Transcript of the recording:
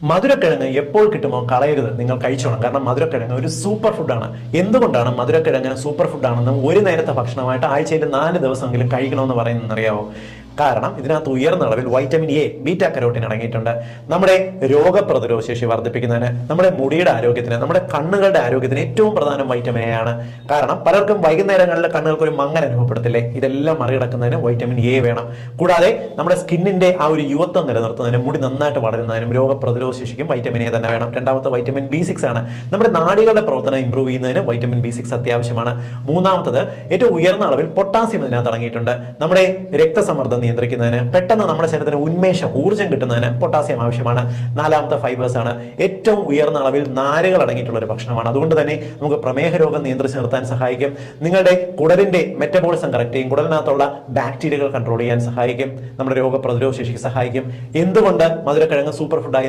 മധുരക്കിഴങ്ങ് എപ്പോൾ കിട്ടുമോ കളയരുത്, നിങ്ങൾ കഴിച്ചോണം. കാരണം മധുരക്കിഴങ്ങ് ഒരു സൂപ്പർ ഫുഡാണ്. എന്തുകൊണ്ടാണ് മധുരക്കിഴങ്ങ് സൂപ്പർ ഫുഡാണെന്ന് ഒരു നേരത്തെ ഭക്ഷണമായിട്ട് ആഴ്ചയിൽ 4 ദിവസമെങ്കിലും കഴിക്കണമെന്ന് പറയുന്നത് അറിയാവോ? കാരണം ഇതിനകത്ത് ഉയർന്ന അളവിൽ വൈറ്റമിൻ എ, ബീറ്റ കരോട്ടിൻ അടങ്ങിയിട്ടുണ്ട്. നമ്മുടെ രോഗപ്രതിരോധ ശേഷി വർദ്ധിപ്പിക്കുന്നതിന്, നമ്മുടെ മുടിയുടെ ആരോഗ്യത്തിന്, നമ്മുടെ കണ്ണുകളുടെ ആരോഗ്യത്തിന് ഏറ്റവും പ്രധാനം വൈറ്റമിൻ എ ആണ്. കാരണം പലർക്കും വൈകുന്നേരങ്ങളിൽ കണ്ണുകൾക്ക് ഒരു മങ്ങൽ അനുഭവപ്പെടത്തില്ലേ? ഇതെല്ലാം മറികടക്കുന്നതിന് വൈറ്റമിൻ എ വേണം. കൂടാതെ നമ്മുടെ സ്കിന്നിന്റെ ആ ഒരു യുവത്വം നിലനിർത്തുന്നതിനും മുടി നന്നായിട്ട് വളരുന്നതിനും രോഗപ്രതിരോധ ശേഷിക്കും വൈറ്റമിൻ എ തന്നെ വേണം. രണ്ടാമത്തെ വൈറ്റമിൻ B6 ആണ്. നമ്മുടെ നാഡികളുടെ പ്രവർത്തനം ഇംപ്രൂവ് ചെയ്യുന്നതിന് വൈറ്റമിൻ B6 അത്യാവശ്യമാണ്. മൂന്നാമത്തത് ഏറ്റവും ഉയർന്ന അളവിൽ പൊട്ടാസ്യം ഇതിനകത്ത് അടങ്ങിയിട്ടുണ്ട്. നമ്മുടെ രക്തസമ്മർദ്ദം നിയന്ത്രിക്കുന്നതിന്, പെട്ടെന്ന് നമ്മുടെ ശരീരത്തിന് ഉന്മേഷം, ഊർജ്ജം കിട്ടുന്നതിന് പൊട്ടാസ്യം ആവശ്യമാണ്. നാലാമത്തെ ഫൈബേഴ്സ് ആണ്. ഏറ്റവും ഉയർന്ന അളവിൽ നാരുകൾ അടങ്ങിയിട്ടുള്ള ഒരു ഭക്ഷണമാണ്. അതുകൊണ്ട് തന്നെ നമുക്ക് പ്രമേഹ രോഗം നിയന്ത്രിച്ച് നിർത്താൻ സഹായിക്കും. നിങ്ങളുടെ കുടലിന്റെ മെറ്റബോളിസം കറക്റ്റ് ചെയ്യും. കുടലിനകത്തുള്ള ബാക്ടീരിയകൾ കൺട്രോൾ ചെയ്യാൻ സഹായിക്കും. നമ്മുടെ രോഗപ്രതിരോധ ശേഷിക്ക് സഹായിക്കും. എന്തുകൊണ്ട് മധുരക്കിഴങ്ങ് സൂപ്പർ ഫുഡായി